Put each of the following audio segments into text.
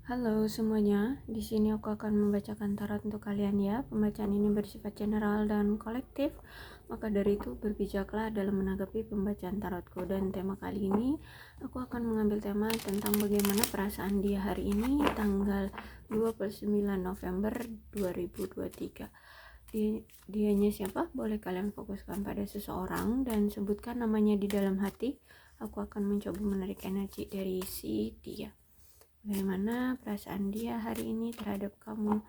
Halo semuanya, di sini aku akan membacakan tarot untuk kalian ya. Pembacaan ini bersifat general dan kolektif, maka dari itu berbijaklah dalam menanggapi pembacaan tarotku. Dan tema kali ini, aku akan mengambil tema tentang bagaimana perasaan dia hari ini, tanggal 29 November 2023. Dianya siapa? Boleh kalian fokuskan pada seseorang dan sebutkan namanya di dalam hati. Aku akan mencoba menarik energi dari si dia. Bagaimana perasaan dia hari ini terhadap kamu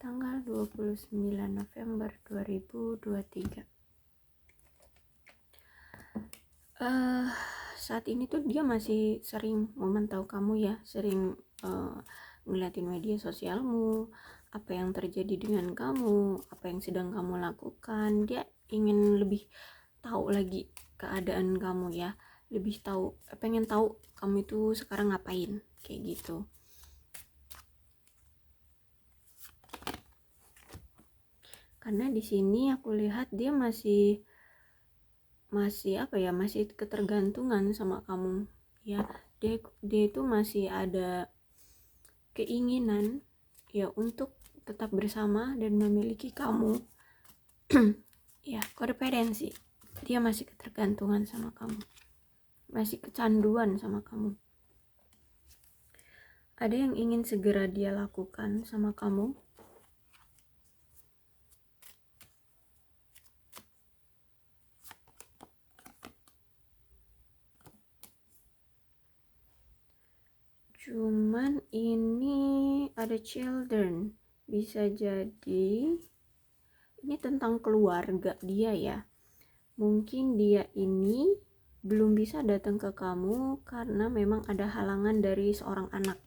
tanggal 29 November 2023. Saat ini tuh dia masih sering memantau kamu ya, sering ngeliatin media sosialmu, apa yang terjadi dengan kamu, apa yang sedang kamu lakukan. Dia ingin lebih tahu lagi keadaan kamu ya, lebih tahu, pengen tahu kamu itu sekarang ngapain, kayak gitu. Karena di sini aku lihat dia masih ketergantungan sama kamu ya. Dia itu masih ada keinginan ya untuk tetap bersama dan memiliki kamu. Ya, kodependensi. Dia masih ketergantungan sama kamu, masih kecanduan sama kamu. Ada yang ingin segera dia lakukan sama kamu. Cuman ini ada children, bisa jadi ini tentang keluarga dia ya. Mungkin dia ini belum bisa datang ke kamu karena memang ada halangan dari seorang anak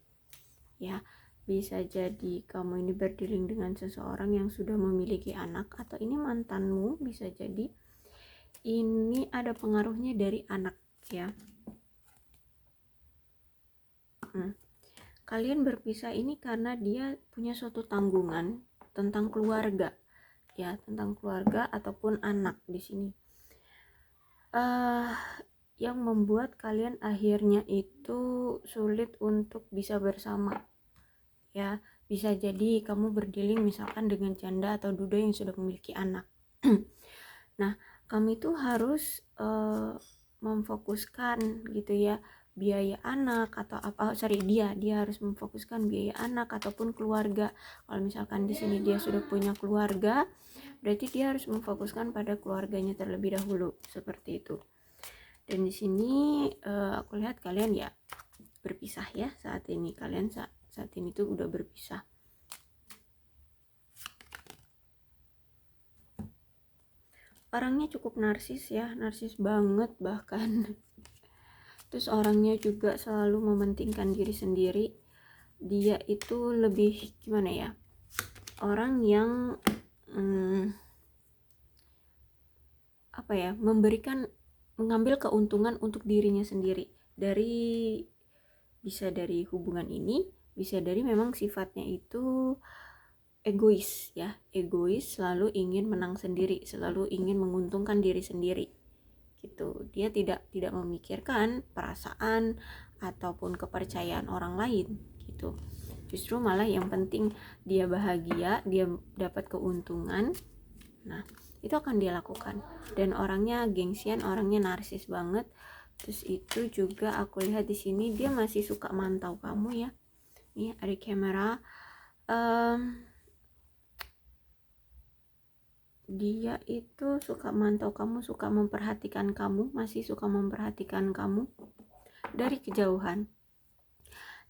ya. Bisa jadi kamu ini berdealing dengan seseorang yang sudah memiliki anak, atau ini mantanmu. Bisa jadi ini ada pengaruhnya dari anak ya. Kalian berpisah ini karena dia punya suatu tanggungan tentang keluarga ya, tentang keluarga ataupun anak di sini. Yang membuat kalian akhirnya itu sulit untuk bisa bersama ya. Bisa jadi kamu berdealing misalkan dengan janda atau duda yang sudah memiliki anak. Nah, kami itu harus memfokuskan gitu ya, biaya anak atau dia harus memfokuskan biaya anak ataupun keluarga. Kalau misalkan di sini dia sudah punya keluarga, berarti dia harus memfokuskan pada keluarganya terlebih dahulu, seperti itu. Dan di sini aku lihat kalian ya berpisah ya saat ini. Kalian saat ini tuh udah berpisah. Orangnya cukup narsis ya, narsis banget bahkan. Terus orangnya juga selalu mementingkan diri sendiri. Dia itu lebih gimana ya, orang yang mengambil keuntungan untuk dirinya sendiri. Bisa dari hubungan ini, bisa dari memang sifatnya itu egois ya, selalu ingin menang sendiri, selalu ingin menguntungkan diri sendiri gitu. Dia tidak memikirkan perasaan ataupun kepercayaan orang lain gitu. Justru malah yang penting dia bahagia, dia dapat keuntungan. Nah, itu akan dia lakukan. Dan orangnya gengsian, orangnya narsis banget. Terus itu juga aku lihat di sini dia masih suka mantau kamu ya. Nih ada kamera. Dia itu suka mantau kamu, suka memperhatikan kamu, masih suka memperhatikan kamu dari kejauhan.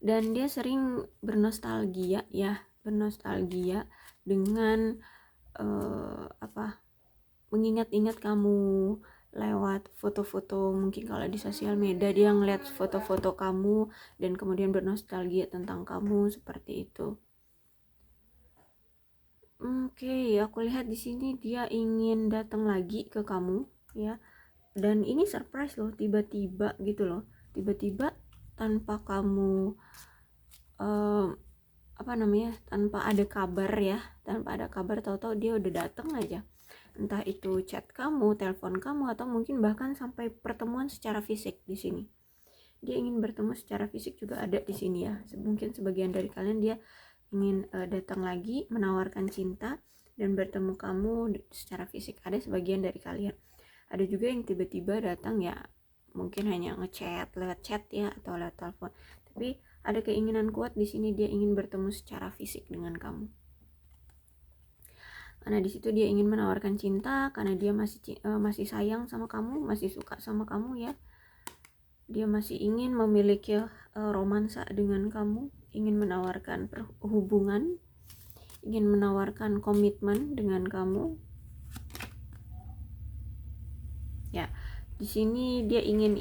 Dan dia sering bernostalgia ya, dengan mengingat-ingat kamu lewat foto-foto. Mungkin kalau di sosial media dia ngeliat foto-foto kamu dan kemudian bernostalgia tentang kamu, seperti itu. Oke, aku lihat di sini dia ingin datang lagi ke kamu ya. Dan ini surprise loh, tiba-tiba gitu loh. Tiba-tiba tanpa kamu tanpa ada kabar ya, tahu-tahu dia udah datang aja. Entah itu chat kamu, telepon kamu, atau mungkin bahkan sampai pertemuan secara fisik di sini. dia ingin bertemu secara fisik juga ada di sini ya. Mungkin sebagian dari kalian dia ingin datang lagi, menawarkan cinta dan bertemu kamu secara fisik. Ada sebagian dari kalian. Ada juga yang tiba-tiba datang ya, mungkin hanya ngechat lewat chat ya atau lewat telepon. Tapi ada keinginan kuat di sini, dia ingin bertemu secara fisik dengan kamu. Karena di situ dia ingin menawarkan cinta, karena dia masih sayang sama kamu, masih suka sama kamu ya. Dia masih ingin memiliki romansa dengan kamu, ingin menawarkan hubungan, ingin menawarkan komitmen dengan kamu. Ya, di sini dia ingin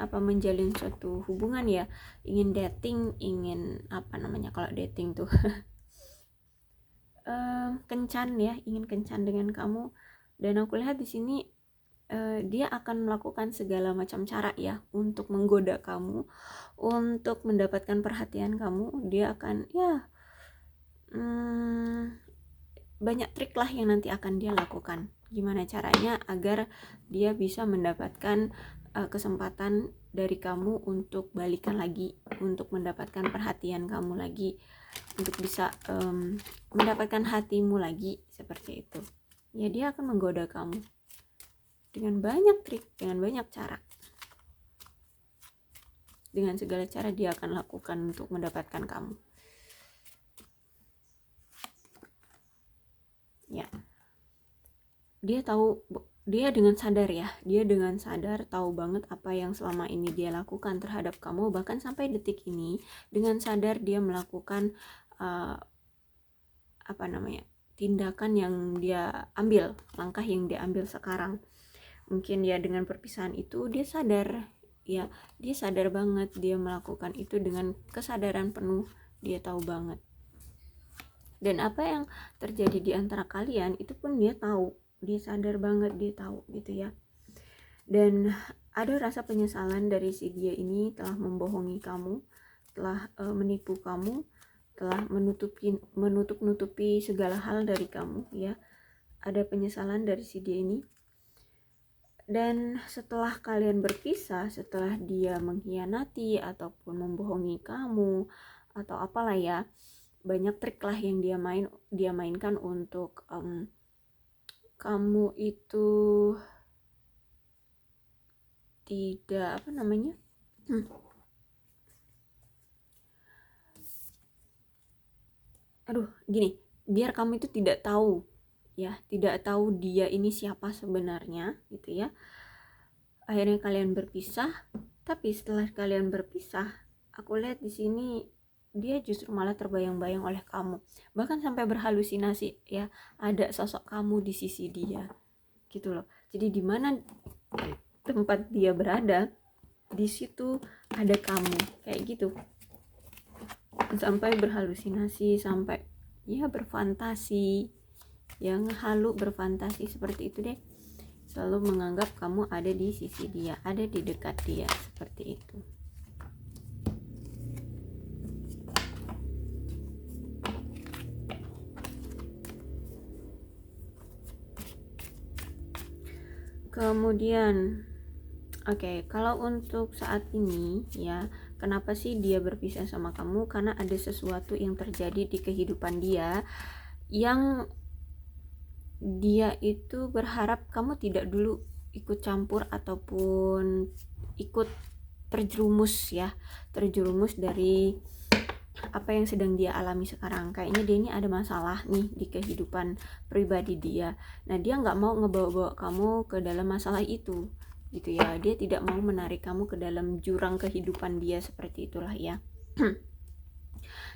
menjalin suatu hubungan ya, ingin dating, ingin kalau dating tuh kencan ya, ingin kencan dengan kamu. Dan aku lihat di sini dia akan melakukan segala macam cara ya untuk menggoda kamu, untuk mendapatkan perhatian kamu. Dia akan banyak trik lah yang nanti akan dia lakukan. Gimana caranya agar dia bisa mendapatkan kesempatan dari kamu untuk balikan lagi, untuk mendapatkan perhatian kamu lagi, untuk bisa mendapatkan hatimu lagi, seperti itu. Ya, dia akan menggoda kamu dengan banyak trik, dengan banyak cara. Dengan segala cara dia akan lakukan untuk mendapatkan kamu. Ya. Dia dengan sadar tahu banget apa yang selama ini dia lakukan terhadap kamu, bahkan sampai detik ini dengan sadar dia melakukan tindakan yang dia ambil, langkah yang dia ambil sekarang. Mungkin ya dengan perpisahan itu dia sadar banget, dia melakukan itu dengan kesadaran penuh, dia tahu banget. Dan apa yang terjadi di antara kalian itu pun dia tahu, dia sadar banget, dia tahu gitu ya. Dan ada rasa penyesalan dari si dia ini telah membohongi kamu, telah menipu kamu, telah menutup-nutupi segala hal dari kamu ya. Ada penyesalan dari si dia ini. Dan setelah kalian berpisah, setelah dia mengkhianati ataupun membohongi kamu atau apalah ya, banyak trik lah yang dia mainkan untuk kamu itu tidak biar kamu itu tidak tahu dia ini siapa sebenarnya gitu ya. Akhirnya kalian berpisah, tapi setelah kalian berpisah, aku lihat di sini dia justru malah terbayang-bayang oleh kamu, bahkan sampai berhalusinasi ya, ada sosok kamu di sisi dia gitu loh. Jadi di mana tempat dia berada, di situ ada kamu, kayak gitu. Sampai berhalusinasi, sampai ya berfantasi, yang halu berfantasi seperti itu deh. Selalu menganggap kamu ada di sisi dia, ada di dekat dia, seperti itu. Kemudian kalau untuk saat ini ya, kenapa sih dia berpisah sama kamu? Karena ada sesuatu yang terjadi di kehidupan dia yang dia itu berharap kamu tidak dulu ikut campur ataupun ikut terjerumus dari apa yang sedang dia alami sekarang. Kayaknya dia ini ada masalah nih di kehidupan pribadi dia. Nah, dia nggak mau ngebawa-bawa kamu ke dalam masalah itu gitu ya. Dia tidak mau menarik kamu ke dalam jurang kehidupan dia, seperti itulah ya.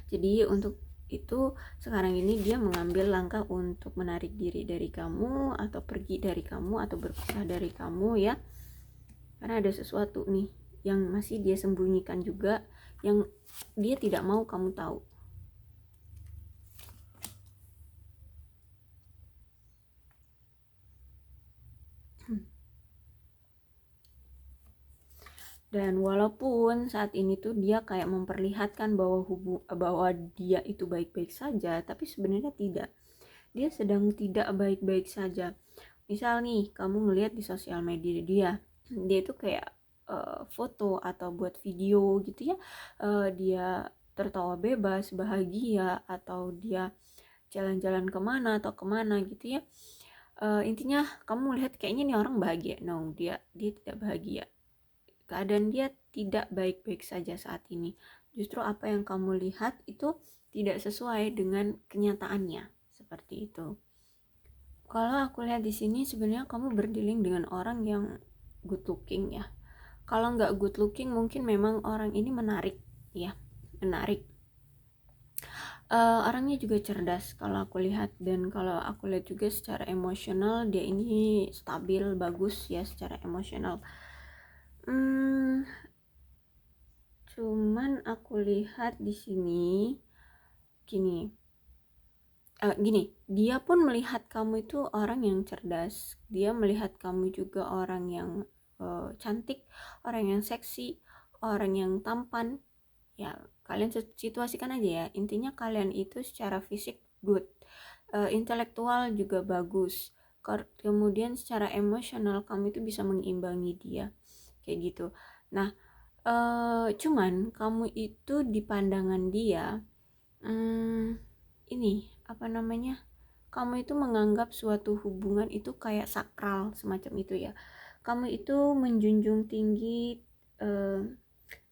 Jadi untuk itu sekarang ini dia mengambil langkah untuk menarik diri dari kamu, atau pergi dari kamu, atau berpisah dari kamu ya. Karena ada sesuatu nih yang masih dia sembunyikan juga, yang dia tidak mau kamu tahu. Dan walaupun saat ini tuh dia kayak memperlihatkan bahwa dia itu baik-baik saja, tapi sebenarnya tidak. Dia sedang tidak baik-baik saja. Misal nih, kamu ngelihat di sosial media dia itu kayak foto atau buat video gitu ya, dia tertawa bebas, bahagia, atau dia jalan-jalan kemana atau kemana gitu ya, intinya kamu lihat kayaknya nih orang bahagia. No, dia tidak bahagia, keadaan dia tidak baik-baik saja saat ini. Justru apa yang kamu lihat itu tidak sesuai dengan kenyataannya, seperti itu. Kalau aku lihat di sini sebenarnya kamu berdealing dengan orang yang good looking ya. Kalau nggak good looking mungkin memang orang ini menarik ya, menarik. Orangnya juga cerdas kalau aku lihat, dan kalau aku lihat juga secara emosional dia ini stabil, bagus ya secara emosional. Cuman aku lihat di sini gini, dia pun melihat kamu itu orang yang cerdas, dia melihat kamu juga orang yang cantik, orang yang seksi, orang yang tampan. Ya, kalian situasikan aja ya, intinya kalian itu secara fisik good, intelektual juga bagus, kemudian secara emosional kamu itu bisa mengimbangi dia, kayak gitu. Nah, cuman kamu itu di pandangan dia, ini apa namanya, kamu itu menganggap suatu hubungan itu kayak sakral semacam itu ya. Kamu itu menjunjung tinggi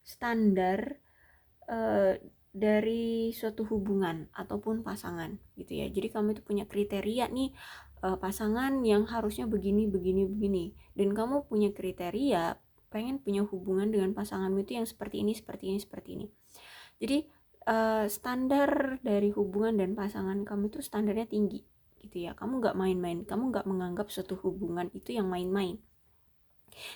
standar dari suatu hubungan ataupun pasangan gitu ya. Jadi kamu itu punya kriteria nih, pasangan yang harusnya begini begini begini, dan kamu punya kriteria pengen punya hubungan dengan pasanganmu itu yang seperti ini seperti ini seperti ini. Jadi standar dari hubungan dan pasangan kamu itu standarnya tinggi gitu ya. Kamu nggak main-main, kamu nggak menganggap suatu hubungan itu yang main-main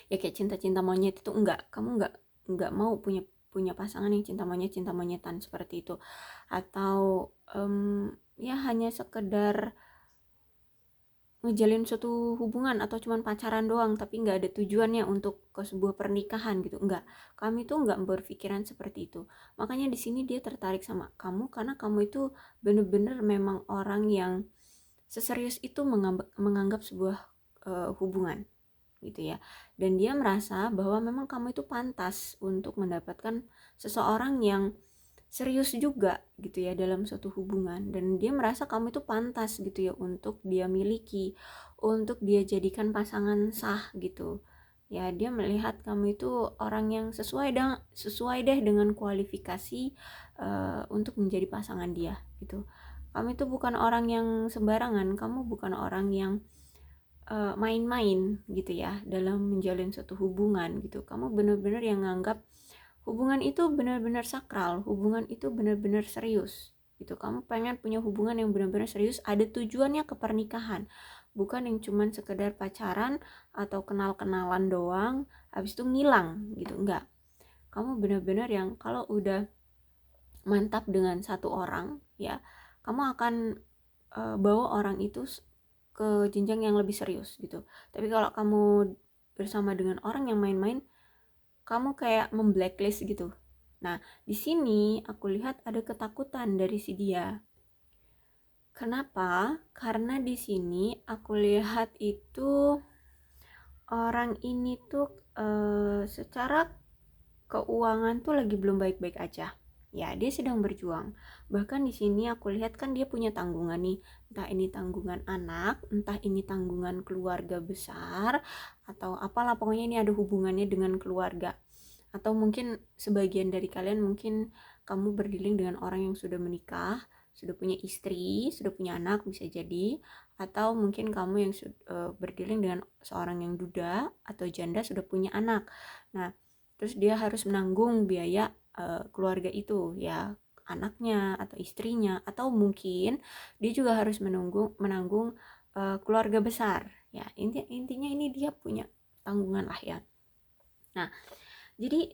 ya, kayak cinta-cinta monyet itu enggak. Kamu nggak mau punya pasangan yang cinta monyetan seperti itu, atau ya hanya sekedar ngejalin suatu hubungan atau cuman pacaran doang tapi nggak ada tujuannya untuk ke sebuah pernikahan gitu. Enggak, kami tuh nggak berpikiran seperti itu. Makanya di sini dia tertarik sama kamu karena kamu itu bener-bener memang orang yang seserius itu menganggap sebuah hubungan gitu ya. Dan dia merasa bahwa memang kamu itu pantas untuk mendapatkan seseorang yang serius juga gitu ya dalam suatu hubungan, dan dia merasa kamu itu pantas gitu ya untuk dia miliki, untuk dia jadikan pasangan sah gitu ya. Dia melihat kamu itu orang yang sesuai deh dengan kualifikasi untuk menjadi pasangan dia gitu. Kamu itu bukan orang yang sembarangan, kamu bukan orang yang main-main gitu ya dalam menjalin suatu hubungan gitu. Kamu benar-benar yang nganggap hubungan itu benar-benar sakral, hubungan itu benar-benar serius gitu. Kamu pengen punya hubungan yang benar-benar serius, ada tujuannya ke pernikahan, bukan yang cuman sekedar pacaran atau kenal-kenalan doang habis itu ngilang gitu. Enggak, kamu benar-benar yang kalau udah mantap dengan satu orang ya, kamu akan bawa orang itu ke jenjang yang lebih serius gitu. Tapi kalau kamu bersama dengan orang yang main-main, kamu kayak memblacklist gitu. Nah, di sini aku lihat ada ketakutan dari si dia. Kenapa? Karena di sini aku lihat itu orang ini tuh secara keuangan tuh lagi belum baik-baik aja. Ya, dia sedang berjuang. Bahkan di sini aku lihat kan dia punya tanggungan nih. Entah ini tanggungan anak, entah ini tanggungan keluarga besar, atau apalah pokoknya ini ada hubungannya dengan keluarga. Atau mungkin sebagian dari kalian mungkin kamu berdealing dengan orang yang sudah menikah, sudah punya istri, sudah punya anak bisa jadi, atau mungkin kamu yang berdealing dengan seorang yang duda atau janda sudah punya anak. Nah, terus dia harus menanggung biaya keluarga itu ya, anaknya atau istrinya, atau mungkin dia juga harus menanggung keluarga besar ya. Intinya ini dia punya tanggungan lah ya. Nah, jadi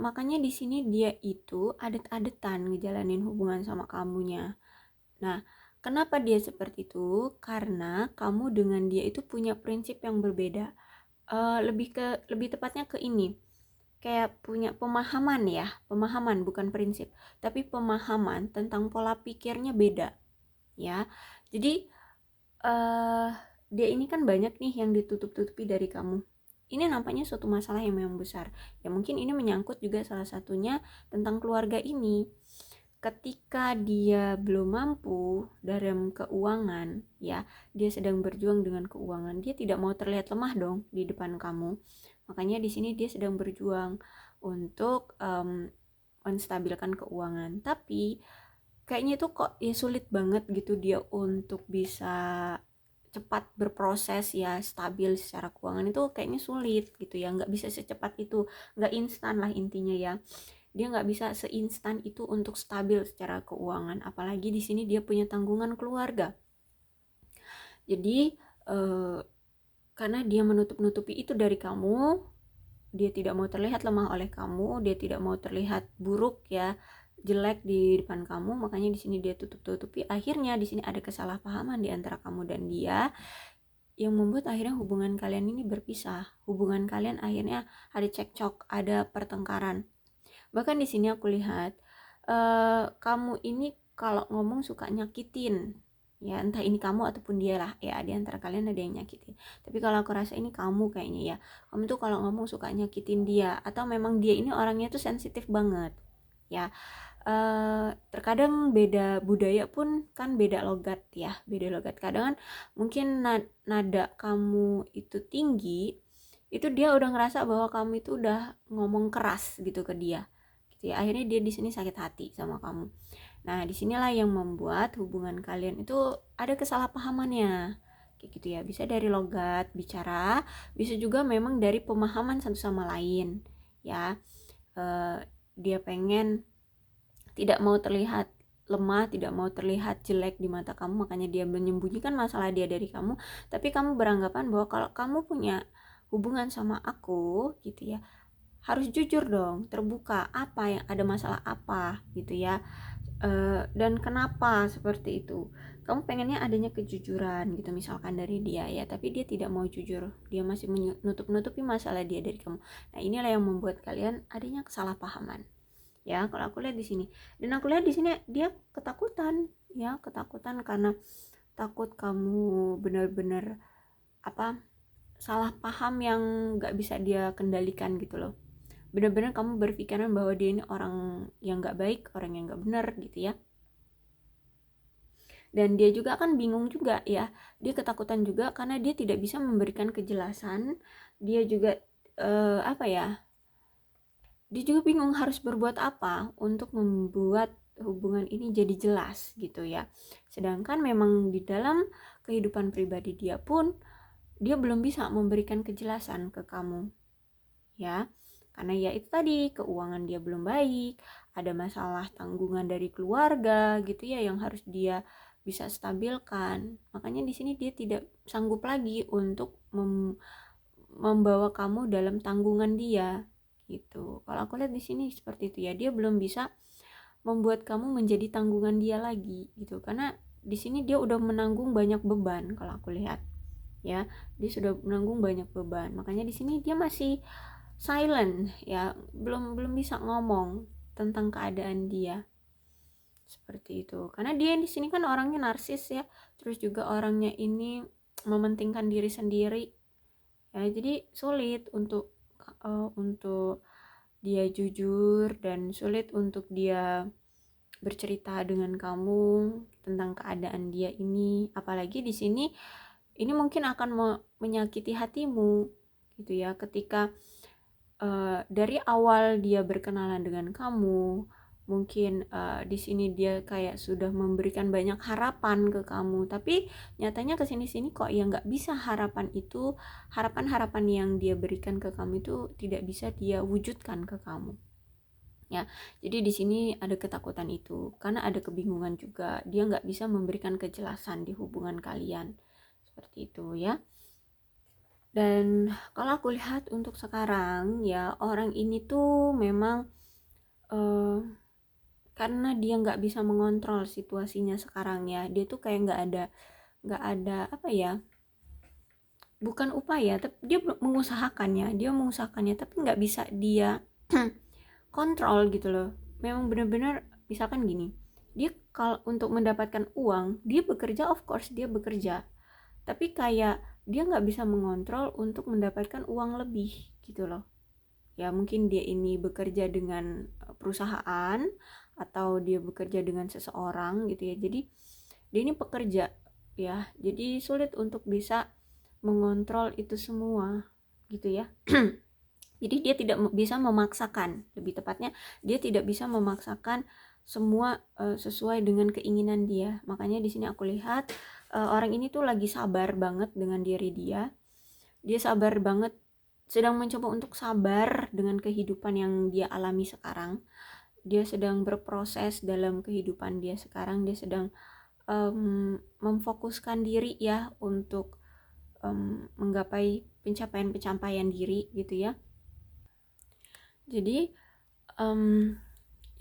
makanya di sini dia itu adet-adetan ngejalanin hubungan sama kamunya. Nah, kenapa dia seperti itu? Karena kamu dengan dia itu punya prinsip yang berbeda. Lebih tepatnya ke ini, kayak punya pemahaman bukan prinsip, tapi pemahaman tentang pola pikirnya beda ya. Jadi dia ini kan banyak nih yang ditutup-tutupi dari kamu. ini nampaknya suatu masalah yang memang besar. Ya mungkin ini menyangkut juga salah satunya tentang keluarga ini. Ketika dia belum mampu dalam keuangan, ya, dia sedang berjuang dengan keuangan, dia tidak mau terlihat lemah dong di depan kamu. Makanya di sini dia sedang berjuang untuk menstabilkan keuangan. Tapi kayaknya itu kok ya sulit banget gitu dia untuk bisa cepat berproses ya, stabil secara keuangan itu kayaknya sulit gitu ya, nggak bisa secepat itu, nggak instan lah intinya ya. Dia nggak bisa seinstan itu untuk stabil secara keuangan, apalagi di sini dia punya tanggungan keluarga. Jadi karena dia menutup-nutupi itu dari kamu, dia tidak mau terlihat lemah oleh kamu, dia tidak mau terlihat buruk ya, jelek di depan kamu, makanya di sini dia tutup-tutupi. Akhirnya di sini ada kesalahpahaman di antara kamu dan dia yang membuat akhirnya hubungan kalian ini berpisah. Hubungan kalian akhirnya ada cekcok, ada pertengkaran. Bahkan di sini aku lihat kamu ini kalau ngomong suka nyakitin, ya entah ini kamu ataupun dia lah ya, di antara kalian ada yang nyakitin. Tapi kalau aku rasa ini kamu kayaknya ya, kamu tuh kalau ngomong suka nyakitin dia, atau memang dia ini orangnya tuh sensitif banget ya. Terkadang beda budaya pun kan beda logat ya, beda logat. Kadang kan mungkin nada kamu itu tinggi, itu dia udah ngerasa bahwa kamu itu udah ngomong keras gitu ke dia gitu ya. Akhirnya dia di sini sakit hati sama kamu. Nah disinilah yang membuat hubungan kalian itu ada kesalahpahamannya kayak gitu ya. Bisa dari logat bicara, bisa juga memang dari pemahaman satu sama lain ya. Dia pengen tidak mau terlihat lemah, tidak mau terlihat jelek di mata kamu, makanya dia menyembunyikan masalah dia dari kamu. Tapi kamu beranggapan bahwa kalau kamu punya hubungan sama aku gitu ya, harus jujur dong, terbuka, apa yang ada masalah apa gitu ya. Dan kenapa seperti itu, kamu pengennya adanya kejujuran gitu misalkan dari dia ya, tapi dia tidak mau jujur, dia masih menutup-nutupi masalah dia dari kamu. Nah inilah yang membuat kalian adanya kesalahpahaman ya, kalau aku lihat di sini. Dan aku lihat di sini dia ketakutan ya, ketakutan karena takut kamu benar-benar salah paham yang nggak bisa dia kendalikan gitu loh. Benar-benar kamu berpikiran bahwa dia ini orang yang nggak baik, orang yang nggak benar gitu ya. Dan dia juga kan bingung juga ya, dia ketakutan juga karena dia tidak bisa memberikan kejelasan. Dia juga dia juga bingung harus berbuat apa untuk membuat hubungan ini jadi jelas gitu ya. Sedangkan memang di dalam kehidupan pribadi dia pun dia belum bisa memberikan kejelasan ke kamu ya, karena ya itu tadi, keuangan dia belum baik, ada masalah tanggungan dari keluarga gitu ya yang harus dia bisa stabilkan. Makanya di sini dia tidak sanggup lagi untuk membawa kamu dalam tanggungan dia gitu. Kalau aku lihat di sini seperti itu ya, dia belum bisa membuat kamu menjadi tanggungan dia lagi gitu, karena di sini dia udah menanggung banyak beban. Kalau aku lihat ya, dia sudah menanggung banyak beban, makanya di sini dia masih silent ya, belum bisa ngomong tentang keadaan dia seperti itu. Karena dia di sini kan orangnya narsis ya, terus juga orangnya ini mementingkan diri sendiri ya, jadi sulit untuk dia jujur, dan sulit untuk dia bercerita dengan kamu tentang keadaan dia ini. Apalagi di sini ini mungkin akan menyakiti hatimu gitu ya, ketika dari awal dia berkenalan dengan kamu, mungkin di sini dia kayak sudah memberikan banyak harapan ke kamu, tapi nyatanya kesini-sini kok ya nggak bisa harapan-harapan yang dia berikan ke kamu itu tidak bisa dia wujudkan ke kamu ya. Jadi di sini ada ketakutan itu karena ada kebingungan juga, dia nggak bisa memberikan kejelasan di hubungan kalian seperti itu ya. Dan kalau aku lihat untuk sekarang ya, orang ini tuh memang karena dia nggak bisa mengontrol situasinya sekarang ya, dia tuh kayak nggak ada apa ya, bukan upaya, tapi dia mengusahakannya tapi nggak bisa dia kontrol gitu loh. Memang benar-benar misalkan gini, dia kalau untuk mendapatkan uang dia bekerja, of course dia bekerja, tapi kayak dia nggak bisa mengontrol untuk mendapatkan uang lebih gitu loh. Ya mungkin dia ini bekerja dengan perusahaan atau dia bekerja dengan seseorang gitu ya, jadi dia ini pekerja ya, jadi sulit untuk bisa mengontrol itu semua gitu ya. Jadi dia tidak bisa memaksakan, lebih tepatnya dia tidak bisa memaksakan semua sesuai dengan keinginan dia. Makanya di sini aku lihat orang ini tuh lagi sabar banget dengan diri dia. Dia sabar banget, sedang mencoba untuk sabar dengan kehidupan yang dia alami sekarang. Dia sedang berproses dalam kehidupan dia sekarang. Dia sedang memfokuskan diri ya untuk menggapai pencapaian-pencapaian diri gitu ya. Jadi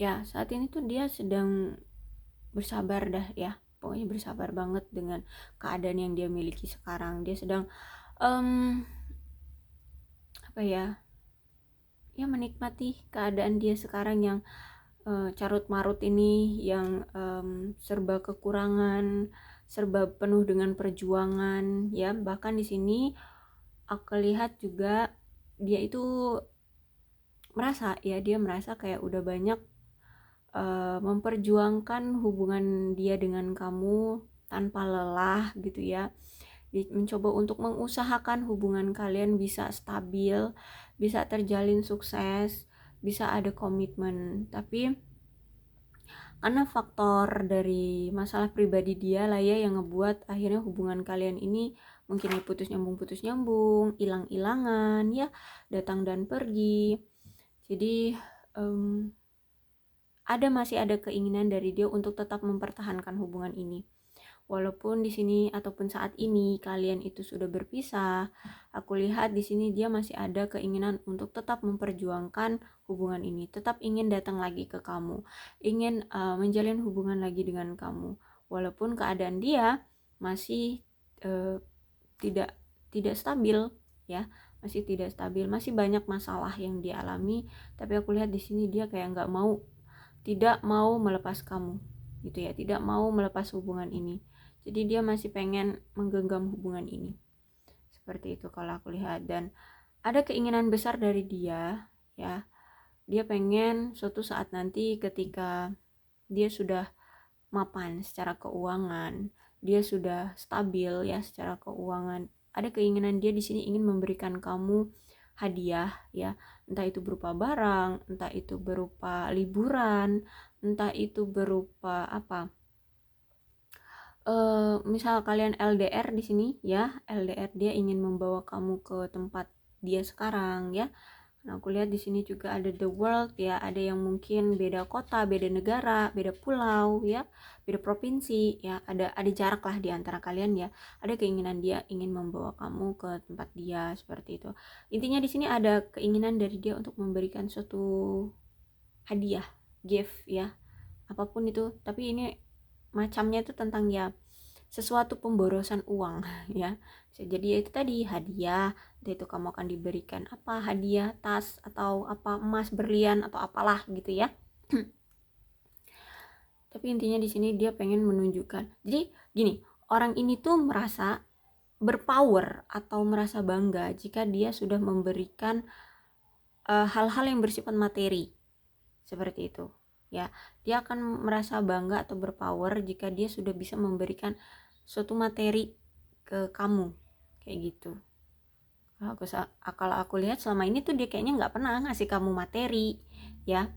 ya saat ini tuh dia sedang bersabar dah ya, pokoknya bersabar banget dengan keadaan yang dia miliki sekarang. Dia sedang apa ya menikmati keadaan dia sekarang yang carut marut ini, yang serba kekurangan, serba penuh dengan perjuangan ya. Bahkan di sini aku lihat juga dia itu merasa kayak udah banyak memperjuangkan hubungan dia dengan kamu tanpa lelah gitu ya. Dia mencoba untuk mengusahakan hubungan kalian bisa stabil, bisa terjalin sukses, bisa ada komitmen. Tapi karena faktor dari masalah pribadi dia lah ya yang ngebuat akhirnya hubungan kalian ini mungkin putus nyambung, hilang-hilangan ya, datang dan pergi. Jadi masih ada keinginan dari dia untuk tetap mempertahankan hubungan ini. Walaupun di sini ataupun saat ini kalian itu sudah berpisah, aku lihat di sini dia masih ada keinginan untuk tetap memperjuangkan hubungan ini, tetap ingin datang lagi ke kamu, ingin menjalin hubungan lagi dengan kamu. Walaupun keadaan dia masih tidak stabil ya, masih tidak stabil, masih banyak masalah yang dialami, tapi aku lihat di sini dia kayak tidak mau melepas kamu gitu ya, tidak mau melepas hubungan ini. Jadi dia masih pengen menggenggam hubungan ini. Seperti itu kalau aku lihat. Dan ada keinginan besar dari dia ya. Dia pengen suatu saat nanti ketika dia sudah mapan secara keuangan, dia sudah stabil ya secara keuangan, ada keinginan dia di sini ingin memberikan kamu hadiah ya, entah itu berupa barang, entah itu berupa liburan, entah itu berupa apa. Misal kalian LDR di sini ya, LDR, dia ingin membawa kamu ke tempat dia sekarang ya. Nah, aku lihat di sini juga ada the world ya, ada yang mungkin beda kota, beda negara, beda pulau ya, beda provinsi ya, ada jarak lah di antara kalian ya. Ada keinginan dia ingin membawa kamu ke tempat dia seperti itu. Intinya di sini ada keinginan dari dia untuk memberikan suatu hadiah, gift ya, apapun itu, tapi ini macamnya itu tentang ya sesuatu pemborosan uang ya. Jadi ya itu tadi hadiah, entah itu kamu akan diberikan apa, hadiah tas atau apa, emas, berlian atau apalah gitu ya. Tapi intinya di sini dia pengen menunjukkan. Jadi gini, orang ini tuh merasa berpower atau merasa bangga jika dia sudah memberikan hal-hal yang bersifat materi. Seperti itu. Ya, dia akan merasa bangga atau berpower jika dia sudah bisa memberikan suatu materi ke kamu kayak gitu. Kalau aku lihat selama ini tuh dia kayaknya nggak pernah ngasih kamu materi ya.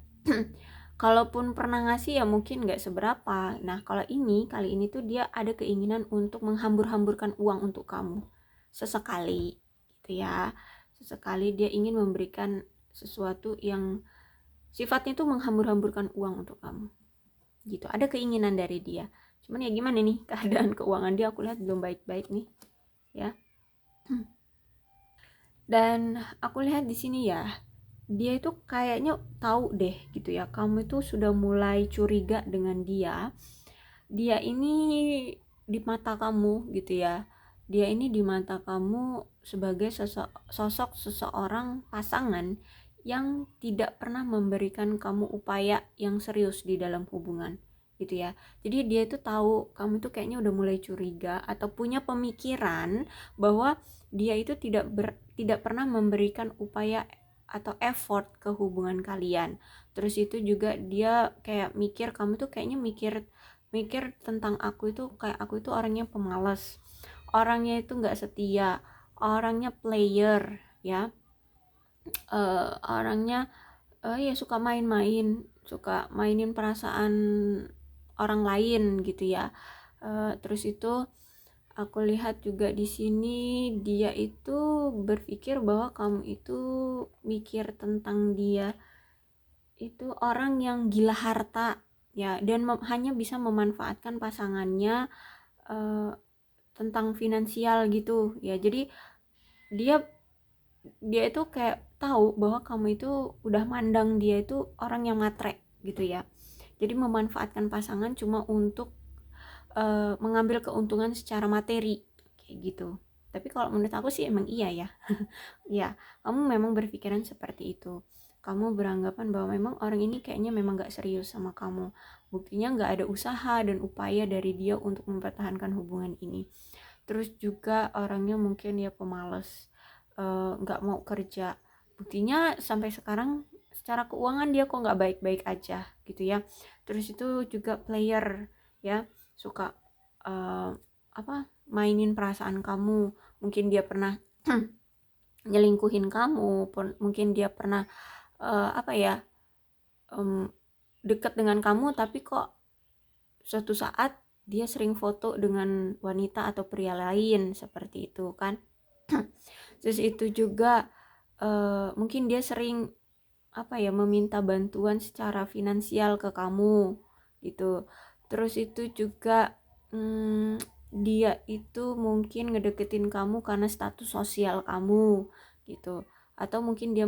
Kalaupun pernah ngasih ya mungkin nggak seberapa. Nah kali ini tuh dia ada keinginan untuk menghambur-hamburkan uang untuk kamu sesekali gitu ya. Sesekali dia ingin memberikan sesuatu yang sifatnya tuh menghambur-hamburkan uang untuk kamu gitu. Ada keinginan dari dia, cuman ya gimana nih, keadaan keuangan dia aku lihat belum baik-baik nih ya. Dan aku lihat di sini ya, dia itu kayaknya tahu deh gitu ya, kamu itu sudah mulai curiga dengan dia. Dia ini di mata kamu gitu ya, dia ini di mata kamu sebagai sosok seseorang pasangan yang tidak pernah memberikan kamu upaya yang serius di dalam hubungan gitu ya. Jadi dia itu tahu kamu tuh kayaknya udah mulai curiga atau punya pemikiran bahwa dia itu tidak pernah memberikan upaya atau effort ke hubungan kalian. Terus itu juga dia kayak mikir kamu tuh kayaknya mikir mikir tentang aku itu kayak aku itu orangnya pemalas, orangnya itu nggak setia, orangnya player ya, orangnya ya suka main-main, suka mainin perasaan orang lain gitu ya. Terus itu aku lihat juga di sini dia itu berpikir bahwa kamu itu mikir tentang dia itu orang yang gila harta ya, dan hanya bisa memanfaatkan pasangannya eh, tentang finansial gitu ya. Jadi dia dia itu kayak tahu bahwa kamu itu udah mandang dia itu orang yang matre gitu ya. Jadi memanfaatkan pasangan cuma untuk mengambil keuntungan secara materi kayak gitu. Tapi kalau menurut aku sih emang iya ya. Ya, kamu memang berpikiran seperti itu. Kamu beranggapan bahwa memang orang ini kayaknya memang gak serius sama kamu. Buktinya gak ada usaha dan upaya dari dia untuk mempertahankan hubungan ini. Terus juga orangnya mungkin ya pemalas, gak mau kerja. Buktinya sampai sekarang secara keuangan dia kok gak baik-baik aja gitu ya. Terus itu juga player ya, suka mainin perasaan kamu. Mungkin dia pernah nyelingkuhin kamu, mungkin dia pernah dekat dengan kamu, tapi kok suatu saat dia sering foto dengan wanita atau pria lain seperti itu kan. Terus itu juga mungkin dia sering meminta bantuan secara finansial ke kamu gitu. Terus itu juga dia itu mungkin ngedeketin kamu karena status sosial kamu gitu, atau mungkin dia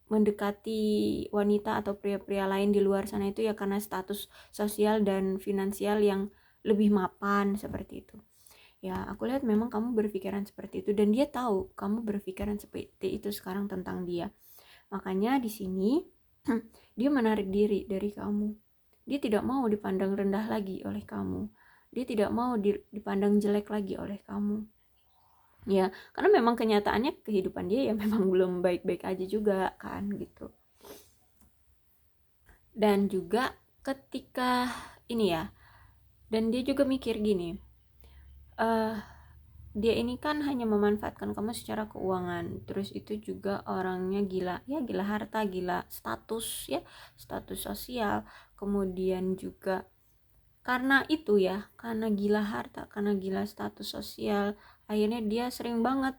mendekati wanita atau pria-pria lain di luar sana itu ya karena status sosial dan finansial yang lebih mapan seperti itu. Ya, aku lihat memang kamu berpikiran seperti itu dan dia tahu kamu berpikiran seperti itu sekarang tentang dia. Makanya di sini dia menarik diri dari kamu. Dia tidak mau dipandang rendah lagi oleh kamu. Dia tidak mau dipandang jelek lagi oleh kamu. Ya, karena memang kenyataannya kehidupan dia ya memang belum baik-baik aja juga kan gitu. Dan juga ketika ini ya, dan dia juga mikir gini, dia ini kan hanya memanfaatkan kamu secara keuangan. Terus itu juga orangnya gila, ya gila harta, gila status ya, status sosial. Kemudian juga karena itu ya, karena gila harta, karena gila status sosial, akhirnya dia sering banget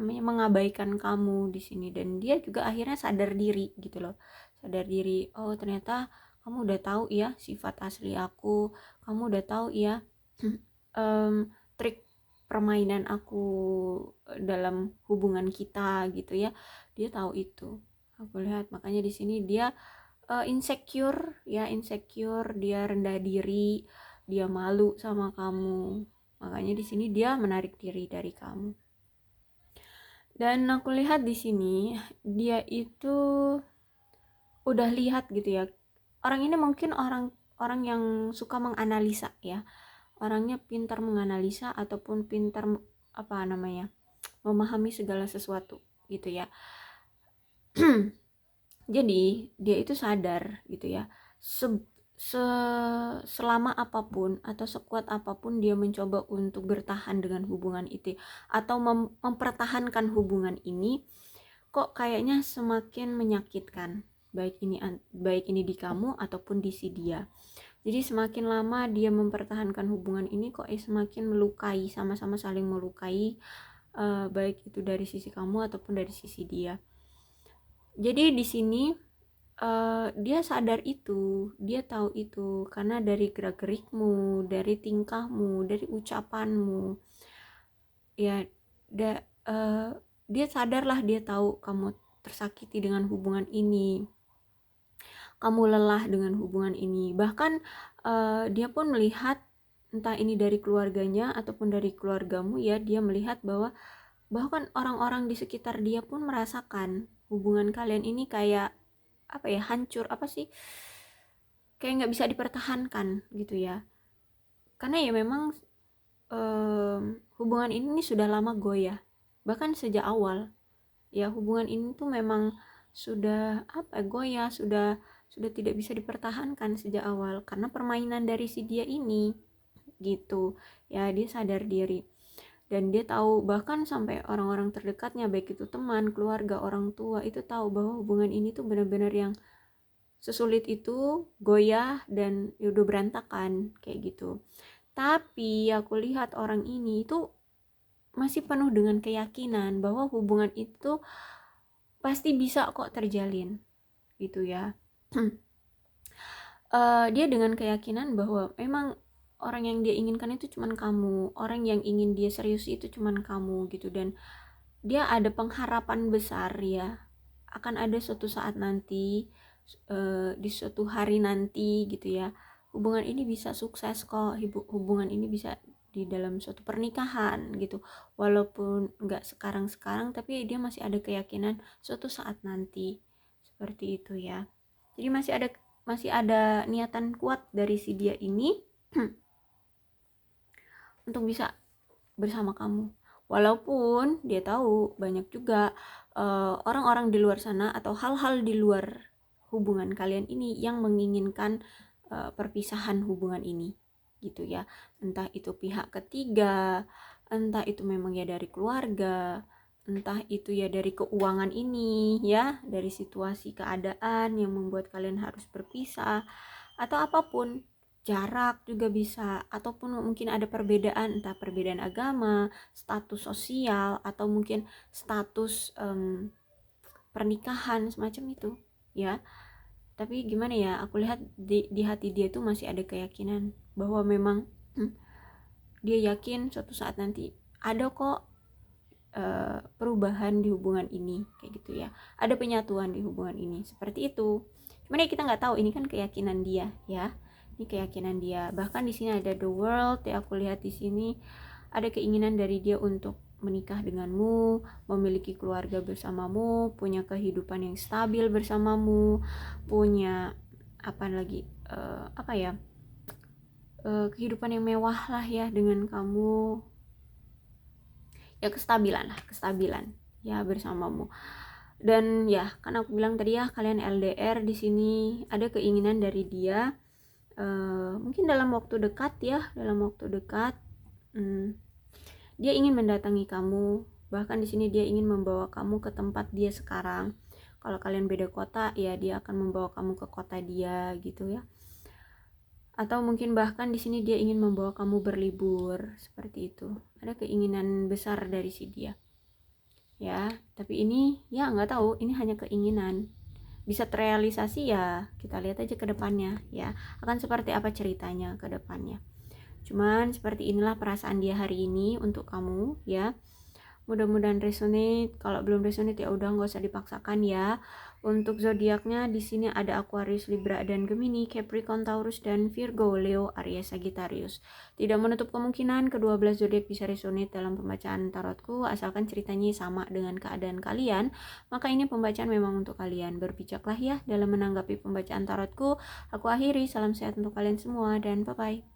mengabaikan kamu di sini. Dan dia juga akhirnya sadar diri gitu loh, sadar diri, oh ternyata kamu udah tahu ya sifat asli aku, kamu udah tahu ya trik permainan aku dalam hubungan kita gitu ya. Dia tahu itu, aku lihat. Makanya di sini dia insecure ya, insecure, dia rendah diri, dia malu sama kamu. Makanya di sini dia menarik diri dari kamu. Dan aku lihat di sini dia itu udah lihat gitu ya. Orang ini mungkin orang yang suka menganalisa ya. Orangnya pintar menganalisa ataupun pintar memahami segala sesuatu gitu ya. Jadi dia itu sadar gitu ya, selama apapun atau sekuat apapun dia mencoba untuk bertahan dengan hubungan itu atau mempertahankan hubungan ini, kok kayaknya semakin menyakitkan, baik ini di kamu ataupun di si dia. Jadi semakin lama dia mempertahankan hubungan ini kok semakin melukai, sama-sama saling melukai, baik itu dari sisi kamu ataupun dari sisi dia. Jadi di sini dia sadar itu, dia tahu itu karena dari gerak-gerikmu, dari tingkahmu, dari ucapanmu. Ya, dia sadarlah, dia tahu kamu tersakiti dengan hubungan ini. Kamu lelah dengan hubungan ini. Bahkan dia pun melihat, entah ini dari keluarganya ataupun dari keluargamu ya, dia melihat bahkan orang-orang di sekitar dia pun merasakan hubungan kalian ini kayak hancur, kayak nggak bisa dipertahankan gitu ya, karena ya memang hubungan ini sudah lama goyah, bahkan sejak awal ya. Hubungan ini tuh memang sudah goyah, sudah tidak bisa dipertahankan sejak awal karena permainan dari si dia ini gitu ya. Dia sadar diri dan dia tahu, bahkan sampai orang-orang terdekatnya, baik itu teman, keluarga, orang tua, itu tahu bahwa hubungan ini tuh benar-benar yang sesulit itu, goyah dan udah berantakan kayak gitu. Tapi aku lihat orang ini tuh masih penuh dengan keyakinan bahwa hubungan itu pasti bisa kok terjalin gitu ya. Dia dengan keyakinan bahwa memang orang yang dia inginkan itu cuman kamu, orang yang ingin dia serius itu cuman kamu gitu. Dan dia ada pengharapan besar ya, akan ada suatu saat nanti, di suatu hari nanti gitu ya, hubungan ini bisa sukses kok, hubungan ini bisa di dalam suatu pernikahan gitu. Walaupun nggak sekarang tapi dia masih ada keyakinan suatu saat nanti, seperti itu ya. Jadi masih ada niatan kuat dari si dia ini untuk bisa bersama kamu. Walaupun dia tahu banyak juga orang-orang di luar sana atau hal-hal di luar hubungan kalian ini yang menginginkan perpisahan hubungan ini gitu ya. Entah itu pihak ketiga, entah itu memang ya dari keluarga, entah itu ya dari keuangan ini ya, dari situasi keadaan yang membuat kalian harus berpisah, atau apapun, jarak juga bisa, ataupun mungkin ada perbedaan, entah perbedaan agama, status sosial, atau mungkin status pernikahan semacam itu ya. Tapi gimana ya, aku lihat di hati dia tuh masih ada keyakinan bahwa memang dia yakin suatu saat nanti ada kok perubahan di hubungan ini kayak gitu ya, ada penyatuan di hubungan ini, seperti itu. Cuman ya kita nggak tahu, ini kan keyakinan dia ya, ini keyakinan dia. Bahkan di sini ada the world ya, aku lihat di sini ada keinginan dari dia untuk menikah denganmu, memiliki keluarga bersamamu, punya kehidupan yang stabil bersamamu, punya kehidupan yang mewah lah ya dengan kamu ya, kestabilan ya bersamamu. Dan ya kan aku bilang tadi ya, kalian LDR, di sini ada keinginan dari dia mungkin dalam waktu dekat dia ingin mendatangi kamu. Bahkan di sini dia ingin membawa kamu ke tempat dia sekarang. Kalau kalian beda kota ya, dia akan membawa kamu ke kota dia gitu ya. Atau mungkin bahkan di sini dia ingin membawa kamu berlibur, seperti itu. Ada keinginan besar dari si dia ya. Tapi ini ya nggak tahu, ini hanya keinginan. Bisa terrealisasi ya, kita lihat aja ke depannya ya, akan seperti apa ceritanya ke depannya. Cuman seperti inilah perasaan dia hari ini untuk kamu ya. Mudah-mudahan resonate. Kalau belum resonate ya udah, nggak usah dipaksakan ya. Untuk zodiaknya di sini ada Aquarius, Libra dan Gemini, Capricorn, Taurus dan Virgo, Leo, Aries, Sagittarius. Tidak menutup kemungkinan kedua belas zodiak bisa resonate dalam pembacaan tarotku, asalkan ceritanya sama dengan keadaan kalian. Maka ini pembacaan memang untuk kalian. Berbijaklah ya dalam menanggapi pembacaan tarotku. Aku akhiri, salam sehat untuk kalian semua dan bye bye.